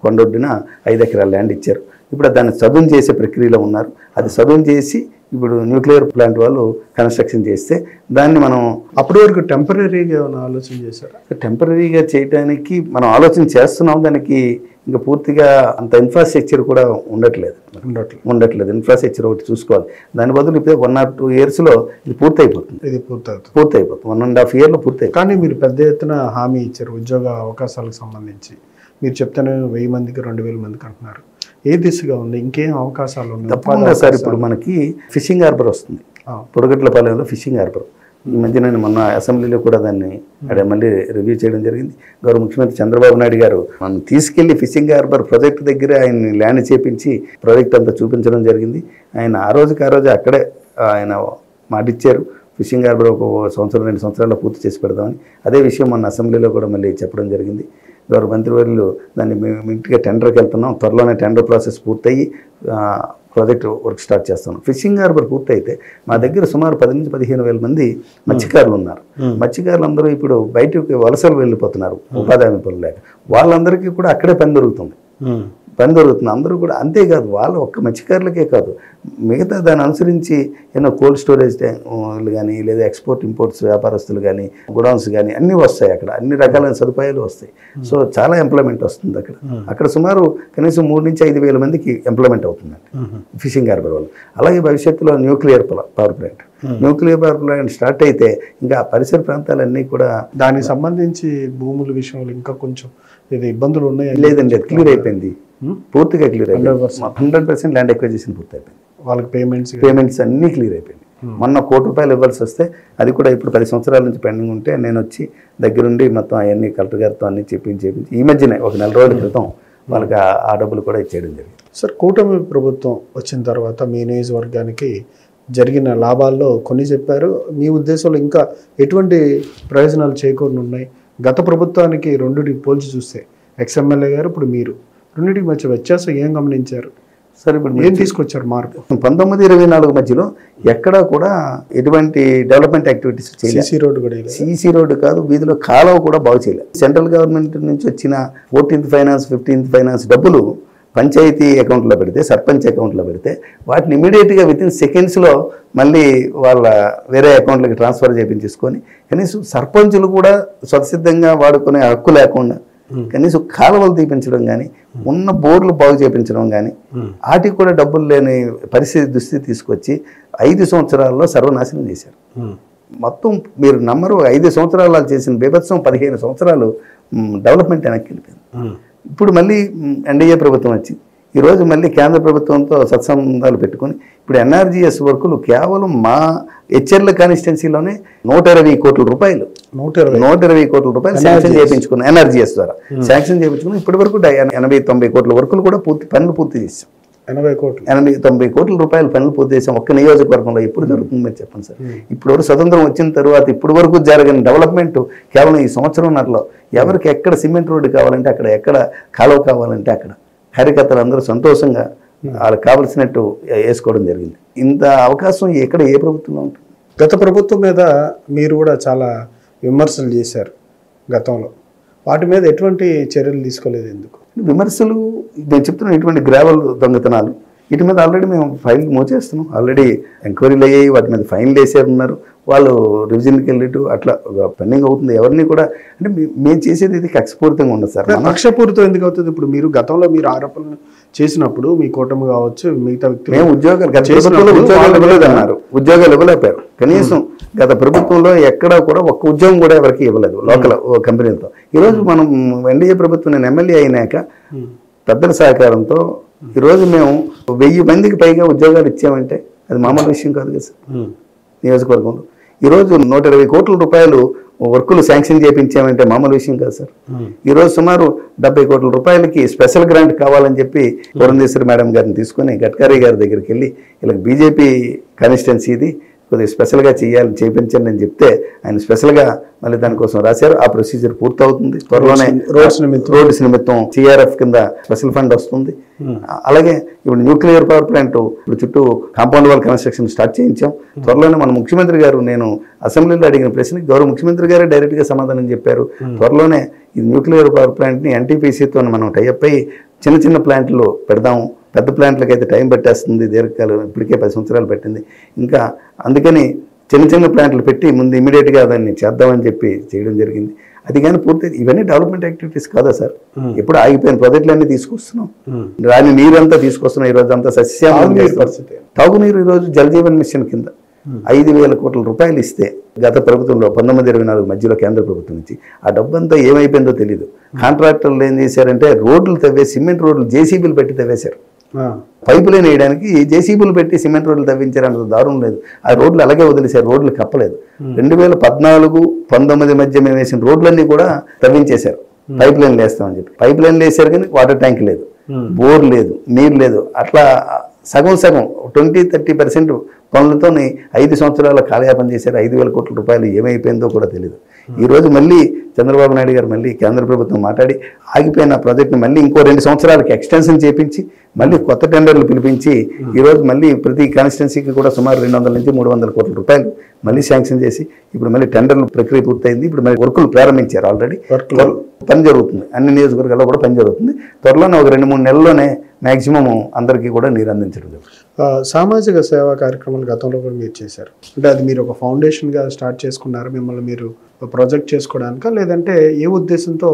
కొండొడ్డున 5 ఎకరాల ల్యాండ్ ఇచ్చారు. ఇప్పుడు దాన్ని చదును చేసే ప్రక్రియలో ఉన్నారు. అది చదును చేసి ఇప్పుడు న్యూక్లియర్ ప్లాంట్ వాళ్ళు కన్స్ట్రక్షన్ చేస్తే దాన్ని మనం అప్పటి వరకు టెంపరీగా ఏమైనా ఆలోచన చేశారా? టెంపరీగా చేయడానికి మనం ఆలోచన చేస్తున్నాం. దానికి ఇంకా పూర్తిగా అంత ఇన్ఫ్రాస్ట్రక్చర్ కూడా ఉండట్లేదు. ఇన్ఫ్రాస్ట్రక్చర్ ఒకటి చూసుకోవాలి. దాని బదులు ఇప్పుడు 1 or 2 yearsలో ఇది పూర్తయిపోతుంది. పూర్తయిపోతుంది 1.5 yearలో పూర్తయిపోతుంది. కానీ మీరు పెద్ద ఎత్తున హామీ ఇచ్చారు ఉద్యోగ అవకాశాలకు సంబంధించి. మీరు చెప్తానే 1000 మందికి 2000 మందికి అంటున్నారు. ఏ దిశగా ఉంది? ఇంకేం అవకాశాలు ఉన్నాయి? తప్పకుండా సార్. ఇప్పుడు మనకి ఫిషింగ్ హార్బర్ వస్తుంది, పొడగట్లపాలెంలో ఫిషింగ్ హార్బర్. ఈ మధ్య నేను మొన్న అసెంబ్లీలో కూడా దాన్ని మళ్ళీ రివ్యూ చేయడం జరిగింది. గౌరవ ముఖ్యమంత్రి చంద్రబాబు నాయుడు గారు మనం తీసుకెళ్లి ఫిషింగ్ హార్బర్ ప్రాజెక్ట్ దగ్గర ఆయన్ని ల్యాండ్ చేపించి ప్రాజెక్ట్ అంతా చూపించడం జరిగింది. ఆయన ఆ రోజు అక్కడే ఆయన మాటిచ్చారు, ఫిషింగ్ హార్బర్ 1 సంవత్సరం 2 సంవత్సరాల్లో పూర్తి చేసి పెడదామని. అదే విషయం మొన్న అసెంబ్లీలో కూడా మళ్ళీ చెప్పడం జరిగింది. గౌరవ మంత్రివర్యులు దాన్ని మేము ఇంటిగా టెండర్కి వెళ్తున్నాం, త్వరలోనే టెండర్ ప్రాసెస్ పూర్తయ్యి ప్రాజెక్ట్ వర్క్ స్టార్ట్ చేస్తున్నాం. ఫిషింగ్ హార్బర్ పూర్తయితే మా దగ్గర సుమారు 10 నుంచి 15,000 మంది మత్స్యకారులు ఉన్నారు. మత్స్యకారులు అందరూ ఇప్పుడు బయటకు వలసలు వెళ్ళిపోతున్నారు ఉపాధి హామీ పనులు లేక. వాళ్ళందరికీ కూడా అక్కడే పని దొరుకుతుంది. అందరూ కూడా. అంతేకాదు వాళ్ళు ఒక్క మత్స్యకారులకే కాదు, మిగతా దాన్ని అనుసరించి ఎన్నో కోల్డ్ స్టోరేజ్ ట్యాంకులు కానీ లేదా ఎక్స్పోర్ట్ ఇంపోర్ట్స్ వ్యాపారస్తులు కానీ గోడౌన్స్ కానీ అన్నీ వస్తాయి. అక్కడ అన్ని రకాలైన సదుపాయాలు వస్తాయి. సో చాలా ఎంప్లాయ్మెంట్ వస్తుంది అక్కడ సుమారు కనీసం 3 నుంచి 5,000 మందికి ఎంప్లాయ్మెంట్ అవుతుందండి ఫిషింగ్ హార్బర్ వల్ల. అలాగే భవిష్యత్తులో న్యూక్లియర్ పవర్ ప్లాంట్ స్టార్ట్ అయితే ఇంకా పరిసర ప్రాంతాలన్నీ కూడా దానికి సంబంధించి భూముల విషయంలో ఇంకా కొంచెం ఇబ్బందులు ఉన్నాయి. లేదండి, క్లియర్ అయిపోయింది, పూర్తిగా క్లియర్ అయిపోయింది. 100% ల్యాండ్ ఎక్విజిషన్ పూర్తయిపోయింది. వాళ్ళకి పేమెంట్స్ అన్నీ క్లియర్ అయిపోయింది. మొన్న ₹1,00,00,000 ఇవ్వాల్సి వస్తే అది కూడా ఇప్పుడు 10 సంవత్సరాల నుంచి పెండింగ్ ఉంటే నేను వచ్చి దగ్గరుండి మొత్తం అవన్నీ కలెక్టర్ గారితో అన్ని చెప్పించి ఈ మధ్యనే 1 నెల రోజుల క్రితం వాళ్ళకి ఆ డబ్బులు కూడా ఇచ్చేయడం జరిగింది. సార్, కూటమి ప్రభుత్వం వచ్చిన తర్వాత మీ నియోజకవర్గానికి జరిగిన లాభాల్లో కొన్ని చెప్పారు. మీ ఉద్దేశంలో ఇంకా ఎటువంటి ప్రయోజనాలు చేకూరనున్నాయి? గత ప్రభుత్వానికి రెండుటికి పోల్చి చూస్తే ఎక్స్ఎమ్మెల్యే గారు, ఇప్పుడు మీరు, రెండింటికి మధ్య వ్యత్యాసం ఏం గమనించారు? సార్, ఇప్పుడు ఏం తీసుకొచ్చారు మార్పు? 1924 మధ్యలో ఎక్కడా కూడా ఎటువంటి డెవలప్మెంట్ యాక్టివిటీస్ చేయలేదు. సీసీ రోడ్డు కాదు, వీధిలో కాలువ కూడా బాగు చేయలేదు. సెంట్రల్ గవర్నమెంట్ నుంచి వచ్చిన 14th ఫైనాన్స్ 15th ఫైనాన్స్ డబ్బులు పంచాయతీ అకౌంట్లో పెడితే, సర్పంచ్ అకౌంట్లో పెడితే వాటిని ఇమీడియట్గా వితిన్ సెకండ్స్లో మళ్ళీ వాళ్ళ వేరే అకౌంట్లకి ట్రాన్స్ఫర్ చేయించేసుకొని కనీసం సర్పంచులు కూడా స్వతసిద్ధంగా వాడుకునే హక్కు లేకుండా కనీసం కాలువలు తీపించడం కానీ, ఉన్న బోర్లు బాగు చేయించడం కానీ, వాటికి కూడా డబ్బులు లేని దుస్థితి తీసుకొచ్చి 5 సంవత్సరాల్లో సర్వనాశనం చేశారు. మొత్తం మీరు నమ్మరు, 5 సంవత్సరాలు చేసిన బీభత్సం 15 సంవత్సరాలు డెవలప్మెంట్ వెనక్కి వెళ్ళిపోయింది. ఇప్పుడు మళ్ళీ ఎన్డీఏ ప్రభుత్వం వచ్చి ఈరోజు మళ్ళీ కేంద్ర ప్రభుత్వంతో సత్సంబంధాలు పెట్టుకొని ఇప్పుడు ఎన్ఆర్జీఎస్ వర్కులు కేవలం మా హెచ్ఎర్ల కాన్స్టిట్యున్సీలోనే 120 కోట్ల రూపాయలు శాంక్షన్ చేయించుకున్నాం. ఎన్ఆర్జీఎస్ ద్వారా శాంక్షన్ చేయించుకున్నాం. ఇప్పటి వరకు 80-90 కోట్ల వర్కులు కూడా పనులు పూర్తి చేసాం. 80-90 కోట్ల రూపాయల పనులు పూర్తి చేసాం ఒక్క నియోజకవర్గంలో. ఎప్పుడు జరుగుతుంది మీరు చెప్పండి సార్? ఇప్పుడు వరకు స్వతంత్రం వచ్చిన తర్వాత ఇప్పటి వరకు జరగని డెవలప్మెంట్ కేవలం ఈ సంవత్సరంన్నరలో ఎవరికి ఎక్కడ సిమెంట్ రోడ్డు కావాలంటే అక్కడ, ఎక్కడ కాలువ కావాలంటే అక్కడ కార్యకర్తలు అందరూ సంతోషంగా వాళ్ళకి కావలసినట్టు వేసుకోవడం జరిగింది. ఇంత అవకాశం ఎక్కడ ఏ ప్రభుత్వంలో ఉంటుంది? గత ప్రభుత్వం మీద మీరు కూడా చాలా విమర్శలు చేశారు గతంలో. వాటి మీద ఎటువంటి చర్యలు తీసుకోలేదు? ఎందుకు విమర్శలు? నేను చెప్తున్నాను, ఇటువంటి గ్రావెల్ దొంగతనాలు వీటి మీద ఆల్రెడీ మేము ఫైల్ మూవ్ చేస్తున్నాం. ఆల్రెడీ ఎంక్వైరీలు అయ్యాయి, వాటి మీద ఫైన్లు వేసేస్తున్నారు. వాళ్ళు రివిజన్కి వెళ్ళిట్టు అట్లా పెండింగ్ అవుతుంది. ఎవరిని కూడా అంటే మేము చేసేది ఇది కక్షపూరితంగా ఉండదు సార్. కక్షపూరితం ఎందుకు అవుతుంది? ఇప్పుడు మీరు గతంలో మీరు ఆరోపణలు చేసినప్పుడు మీ కూటమి కావచ్చు, మిగతా వ్యక్తులు మేము ఉద్యోగాలు ఇవ్వలేపారు. కనీసం గత ప్రభుత్వంలో ఎక్కడా కూడా ఒక్క ఉద్యోగం కూడా ఎవరికి ఇవ్వలేదు లోకల్ కంపెనీలతో. ఈరోజు మనం ఎన్డీఏ ప్రభుత్వం నేను ఎమ్మెల్యే అయినాక పెద్దల సహకారంతో ఈరోజు మేము 1000 మందికి పైగా ఉద్యోగాలు ఇచ్చామంటే అది మామూలు విషయం కాదు కదా సార్. నియోజకవర్గంలో ఈరోజు 120 కోట్ల రూపాయలు వర్కులు శాంక్షన్ చేయించామంటే మామూలు విషయం కాదు సార్. ఈరోజు సుమారు 70 కోట్ల రూపాయలకి స్పెషల్ గ్రాంట్ కావాలని చెప్పి పురంధేశ్వరి మేడం గారిని తీసుకొని గడ్కరీ గారి దగ్గరికి వెళ్ళి ఇలా బీజేపీ కాన్స్టిట్యున్సీ ఇది కొద్దిగా స్పెషల్గా చేయించండి అని చెప్తే ఆయన స్పెషల్గా మళ్ళీ దానికోసం రాశారు. ఆ ప్రొసీజర్ పూర్తవుతుంది త్వరలోనే. రోడ్స్ నిమిత్తం సిఆర్ఎఫ్ కింద స్పెషల్ ఫండ్ వస్తుంది. అలాగే ఇప్పుడు న్యూక్లియర్ పవర్ ప్లాంట్ ఇప్పుడు చుట్టూ కాంపౌండ్ వాల్ కన్స్ట్రక్షన్ స్టార్ట్ చేయించాం. త్వరలోనే మన ముఖ్యమంత్రి గారు, నేను అసెంబ్లీలో అడిగిన ప్రశ్నకి గౌరవ ముఖ్యమంత్రి గారే డైరెక్ట్గా సమాధానం చెప్పారు. త్వరలోనే ఈ న్యూక్లియర్ పవర్ ప్లాంట్ని ఎన్టీపీసీతో మనం టైఅప్ అయ్యి చిన్న ప్లాంట్లు పెడదాము పెద్ద ప్లాంట్లకి అయితే టైం పట్టేస్తుంది, దీర్ఘకాలం ఇప్పటికే 10 సంవత్సరాలు పెట్టింది. ఇంకా అందుకని చిన్న చిన్న ప్లాంట్లు పెట్టి ముందు ఇమీడియట్గా దాన్ని చేద్దామని చెప్పి చేయడం జరిగింది. అది కానీ పూర్తి ఇవన్నీ డెవలప్మెంట్ యాక్టివిటీస్ కాదా సార్? ఎప్పుడు ఆగిపోయిన ప్రాజెక్టులన్నీ తీసుకొస్తున్నాం, రాని నీరంతా తీసుకొస్తున్నాం. ఈరోజు అంతా సస్యాహారం పరిస్థితి. తాగునీరు ఈరోజు జలజీవన్ మిషన్ కింద 5,000 కోట్ల రూపాయలు ఇస్తే గత ప్రభుత్వంలో 1924 మధ్యలో కేంద్ర ప్రభుత్వం నుంచి ఆ డబ్బంతా ఏమైపోయిందో తెలియదు. కాంట్రాక్టర్లు ఏం చేశారంటే రోడ్లు తవ్వేసి సిమెంట్ రోడ్లు జేసీబీలు పెట్టి తవ్వేశారు. పైపు లైన్ వేయడానికి జేసీబీలు పెట్టి సిమెంట్ రోడ్లు తవ్వించారంత దారుణం లేదు. ఆ రోడ్లు అలాగే వదిలేశారు, రోడ్లు కప్పలేదు. 2014-19 మధ్య మేము వేసిన రోడ్లన్నీ కూడా తవ్వించేశారు. పైప్ లైన్లు వేస్తామని చెప్పి పైప్ లైన్లు వేసారు, కానీ వాటర్ ట్యాంక్ లేదు, బోర్ లేదు, నీరు లేదు. అట్లా సగం 20-30% పనులతో 5 సంవత్సరాల కాలయాపన చేశారు. 5,000 కోట్ల రూపాయలు ఏమైపోయిందో కూడా తెలియదు. ఈరోజు మళ్ళీ చంద్రబాబు నాయుడు గారు మళ్ళీ కేంద్ర ప్రభుత్వం మాట్లాడి ఆగిపోయిన ప్రాజెక్టుని మళ్ళీ ఇంకో 2 సంవత్సరాలకి ఎక్స్టెన్షన్ చేపించి మళ్ళీ కొత్త టెండర్లు పిలిపించి ఈరోజు మళ్ళీ ప్రతి కాన్స్టిట్యున్సీకి కూడా సుమారు 200-300 కోట్ల రూపాయలు మళ్ళీ శాంక్షన్ చేసి ఇప్పుడు మళ్ళీ టెండర్ల ప్రక్రియ పూర్తయింది. ఇప్పుడు మళ్ళీ వర్కులు ప్రారంభించారు. ఆల్రెడీ పని జరుగుతుంది, అన్ని నియోజకవర్గాల్లో కూడా పని జరుగుతుంది. త్వరలోనే ఒక 2-3 నెలల్లోనే మ్యాక్సిమం అందరికీ కూడా నీరు అందించడం. సామాజిక సేవా కార్యక్రమాలు గతంలో కూడా మీరు చేశారు. అంటే అది మీరు ఒక ఫౌండేషన్గా స్టార్ట్ చేసుకున్నారు, మిమ్మల్ని మీరు ప్రాజెక్ట్ చేసుకోవడానిక, లేదంటే ఏ ఉద్దేశంతో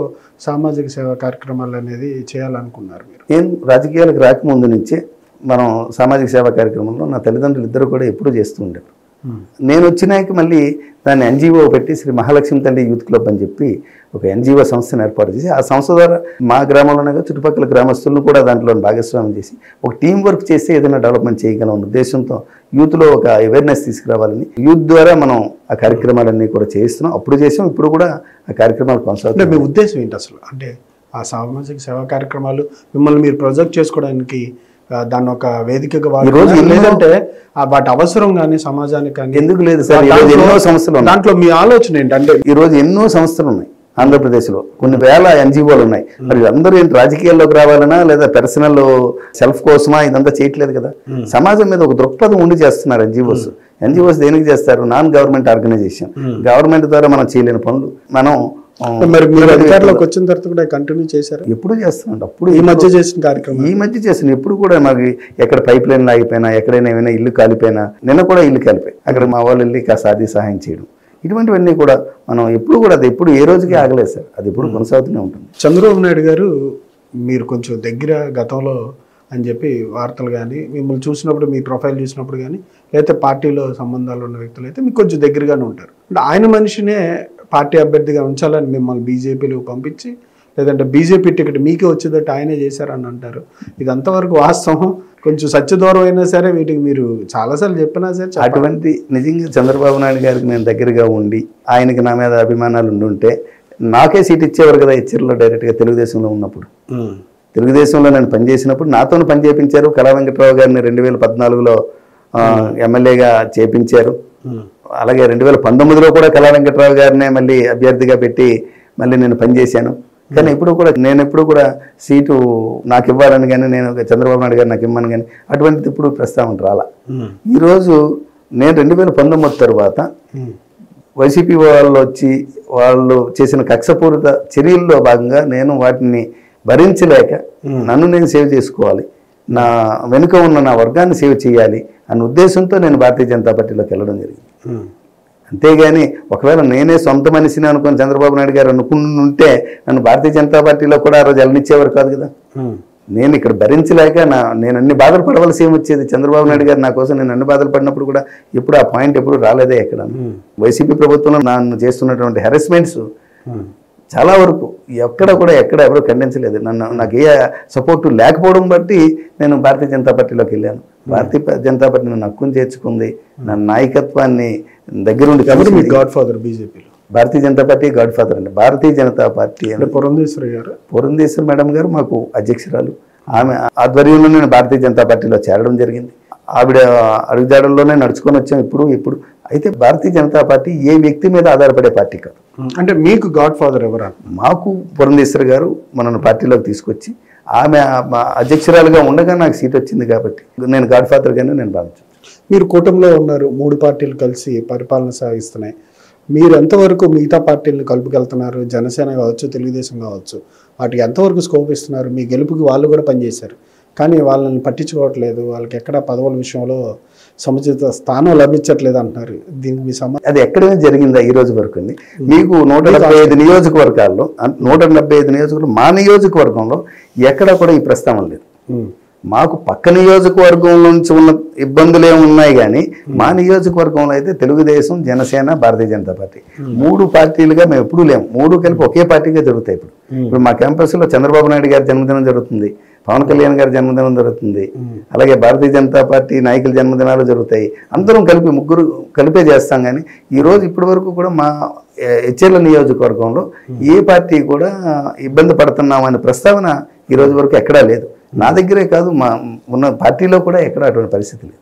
సామాజిక సేవా కార్యక్రమాలు అనేది చేయాలనుకున్నారు మీరు? నేను రాజకీయాలకు రాకముందు నుంచే మనం సామాజిక సేవా కార్యక్రమంలో నా తల్లిదండ్రులు ఇద్దరు కూడా ఎప్పుడూ చేస్తూ ఉండేవారు. నేను వచ్చినాక మళ్ళీ దాన్ని ఎన్జిఓ పెట్టి శ్రీ మహాలక్ష్మి తల్లి యూత్ క్లబ్ అని చెప్పి ఒక ఎన్జిఓ సంస్థను ఏర్పాటు చేసి ఆ సంస్థ ద్వారా మా గ్రామంలోనే చుట్టుపక్కల గ్రామస్తులను కూడా దాంట్లో భాగస్వామ్యం చేసి ఒక టీం వర్క్ చేస్తే ఏదైనా డెవలప్మెంట్ చేయగలం ఉద్దేశంతో యూత్లో ఒక అవేర్నెస్ తీసుకురావాలని యూత్ ద్వారా మనం ఆ కార్యక్రమాలన్నీ కూడా చేయిస్తున్నాం. అప్పుడు చేసాం, ఇప్పుడు కూడా ఆ కార్యక్రమాలు కొనసాగుతాయి. మీ ఉద్దేశం ఏంటి అసలు? అంటే ఆ సామాజిక సేవా కార్యక్రమాలు మిమ్మల్ని మీరు ప్రొజెక్ట్ చేసుకోవడానికి దాన్ని ఒక వేదికగా లేదంటే వాటి అవసరం కానీ సమాజానికి కానీ ఎందుకు లేదు సార్? ఎన్నో సంస్థలు దాంట్లో మీ ఆలోచన ఏంటంటే ఈరోజు ఎన్నో సంస్థలు ఉన్నాయి ఆంధ్రప్రదేశ్లో, కొన్ని వేల ఎన్జిఓలు ఉన్నాయి. మరి అందరూ ఏంటి రాజకీయాల్లోకి రావాలన్నా లేదా పర్సనల్ సెల్ఫ్ కోసమా ఇదంతా చేయట్లేదు కదా. సమాజం మీద ఒక దృక్పథం ఉండి చేస్తున్నారు ఎన్జిఓస్ దేనికి చేస్తారు? Non government organisation. గవర్నమెంట్ ద్వారా మనం చేయలేని పనులు మనం మరి మీరు అధికారంలోకి వచ్చిన తర్వాత కూడా కంటిన్యూ చేశారు? ఎప్పుడు చేస్తున్నాం. అప్పుడు ఈ మధ్య చేసిన కార్యక్రమం ఎప్పుడు కూడా మాకు ఎక్కడ పైప్ లైన్ ఆగిపోయినా, ఎక్కడైనా ఏమైనా ఇల్లు కాలిపోయినా, నిన్న కూడా ఇల్లు కాలిపోయి అక్కడ మా వాళ్ళు వెళ్ళి కాస్త ఆర్థిక సహాయం చేయడం, ఇటువంటివన్నీ కూడా మనం ఎప్పుడు కూడా అది ఎప్పుడు ఏ రోజుకి ఆగలేదు సార్. అది ఎప్పుడు కొనసాగుతూనే ఉంటుంది. చంద్రబాబు నాయుడు గారు మీరు కొంచెం దగ్గర గతంలో అని చెప్పి వార్తలు కానీ, మిమ్మల్ని చూసినప్పుడు మీ ప్రొఫైల్ చూసినప్పుడు కానీ, లేకపోతే పార్టీలో సంబంధాలు ఉన్న వ్యక్తులు అయితే మీకు కొంచెం దగ్గరగానే ఉంటారు. అంటే ఆయన మనిషినే పార్టీ అభ్యర్థిగా ఉంచాలని మిమ్మల్ని బీజేపీలో పంపించి, లేదంటే బీజేపీ టికెట్ మీకే వచ్చేటట్టు ఆయనే చేశారని అంటారు. ఇది అంతవరకు వాస్తవం? కొంచెం సత్యదూరం అయినా సరే వీటికి మీరు చాలాసార్లు చెప్పినా సరే అటువంటి నిజంగా చంద్రబాబు నాయుడు గారికి నేను దగ్గరగా ఉండి ఆయనకి నా మీద అభిమానాలు ఉండుంటే నాకే సీట్ ఇచ్చేవారు కదా హెచ్చరిలో డైరెక్ట్గా తెలుగుదేశంలో ఉన్నప్పుడు. తెలుగుదేశంలో నేను పనిచేసినప్పుడు నాతో పని చేయించారు. కళా వెంకట్రావు గారిని 2014లో ఎమ్మెల్యేగా చేపించారు. అలాగే 2019లో కూడా కళా వెంకట్రావు గారినే మళ్ళీ అభ్యర్థిగా పెట్టి మళ్ళీ నేను పనిచేశాను. కానీ నేను ఎప్పుడు కూడా సీటు నాకు ఇవ్వాలని కానీ, నేను చంద్రబాబు నాయుడు గారు నాకు ఇవ్వమని కానీ అటువంటిది ఇప్పుడు ప్రస్తావన రాలా. ఈరోజు నేను 2019 తర్వాత వైసీపీ వాళ్ళు వచ్చి వాళ్ళు చేసిన కక్షపూరిత చర్యల్లో భాగంగా నేను వాటిని భరించలేక నన్ను నేను సేవ్ చేసుకోవాలి, నా వెనుక ఉన్న నా వర్గాన్ని సేవ్ చేయాలి అన్న ఉద్దేశంతో నేను భారతీయ జనతా పార్టీలోకి వెళ్ళడం జరిగింది. అంతేగాని ఒకవేళ నేనే సొంత మనిషిని అనుకుని చంద్రబాబు నాయుడు గారు అనుకుంటుంటే నన్ను భారతీయ జనతా పార్టీలో కూడా ఆ రోజు వెళ్ళనిచ్చేవారు కాదు కదా. నేను ఇక్కడ భరించలేక నేను అన్ని బాధలు పడవలసి ఏమొచ్చేది. చంద్రబాబు నాయుడు గారు నా కోసం నేను అన్ని బాధలు పడినప్పుడు కూడా ఎప్పుడు ఆ పాయింట్ ఎప్పుడు రాలేదే ఎక్కడ. వైసీపీ ప్రభుత్వంలో నన్ను చేస్తున్నటువంటి హెరాస్మెంట్స్ చాలా వరకు ఎక్కడ ఎవరు ఖండించలేదు. నాకు ఏ సపోర్టు లేకపోవడం బట్టి నేను భారతీయ జనతా పార్టీలోకి వెళ్ళాను. భారతీయ జనతా పార్టీ నన్ను హక్కును చేర్చుకుంది, నా నాయకత్వాన్ని దగ్గరుండి కలిసి. గాడ్ ఫాదర్ బీజేపీలో భారతీయ జనతా పార్టీ గాడ్ ఫాదర్ అండి. భారతీయ జనతా పార్టీ పురంధేశ్వరి మేడం గారు మాకు అధ్యక్షురాలు. ఆమె ఆధ్వర్యంలో నేను భారతీయ జనతా పార్టీలో చేరడం జరిగింది. ఆవిడ అడుగుజాడల్లోనే నడుచుకొని వచ్చాం ఇప్పుడు. అయితే భారతీయ జనతా పార్టీ ఏ వ్యక్తి మీద ఆధారపడే పార్టీ కాదు. అంటే మీకు గాడ్ ఫాదర్ ఎవరు? మాకు పురంధేశ్వరి గారు మనల్ని పార్టీలోకి తీసుకొచ్చి ఆమె అధ్యక్షురాలుగా ఉండగా నాకు సీట్ వచ్చింది కాబట్టి నేను గాడ్ ఫాదర్గానే నేను భావించాను. మీరు కూటమిలో ఉన్నారు, 3 పార్టీలు కలిసి పరిపాలన సాగిస్తున్నాయి. మీరు ఎంతవరకు మిగతా పార్టీలను కలుపుకెళ్తున్నారు? జనసేన కావచ్చు, తెలుగుదేశం కావచ్చు, వాటికి ఎంతవరకు స్కోప్ ఇస్తున్నారు? మీ గెలుపుకి వాళ్ళు కూడా పనిచేశారు. కానీ వాళ్ళని పట్టించుకోవట్లేదు, వాళ్ళకి ఎక్కడ పదవుల విషయంలో సముచిత స్థానం లభించట్లేదు అంటున్నారు. దీనికి మీ అది ఎక్కడైనా జరిగిందా ఈ రోజు వరకు? మీకు 175 నియోజకవర్గాల్లో 175 నియోజకవర్గం మా నియోజకవర్గంలో ఎక్కడా కూడా ఈ ప్రస్తావన లేదు. మాకు పక్క నియోజకవర్గం నుంచి ఉన్న ఇబ్బందులు ఏమున్నాయి కానీ మా నియోజకవర్గంలో అయితే తెలుగుదేశం, జనసేన, భారతీయ జనతా పార్టీ 3 పార్టీలుగా మేము ఎప్పుడూ లేము. 3 కలిపి ఒకే పార్టీగా జరుగుతాయి. ఇప్పుడు మా క్యాంపస్లో చంద్రబాబు నాయుడు గారి జన్మదినం జరుగుతుంది, పవన్ కళ్యాణ్ గారి జన్మదినం జరుగుతుంది, అలాగే భారతీయ జనతా పార్టీ నాయకుల జన్మదినాలు జరుగుతాయి. అందరం కలిపి 3 కలిపే చేస్తాం. కానీ ఈరోజు ఇప్పటి వరకు కూడా మా ఎచ్చెర్ల నియోజకవర్గంలో ఏ పార్టీ కూడా ఇబ్బంది పడుతున్నామనే ప్రస్తావన ఈ రోజు వరకు ఎక్కడా లేదు. నా దగ్గరే కాదు, మా ఉన్న పార్టీలో కూడా ఎక్కడ అటువంటి పరిస్థితి లేదు.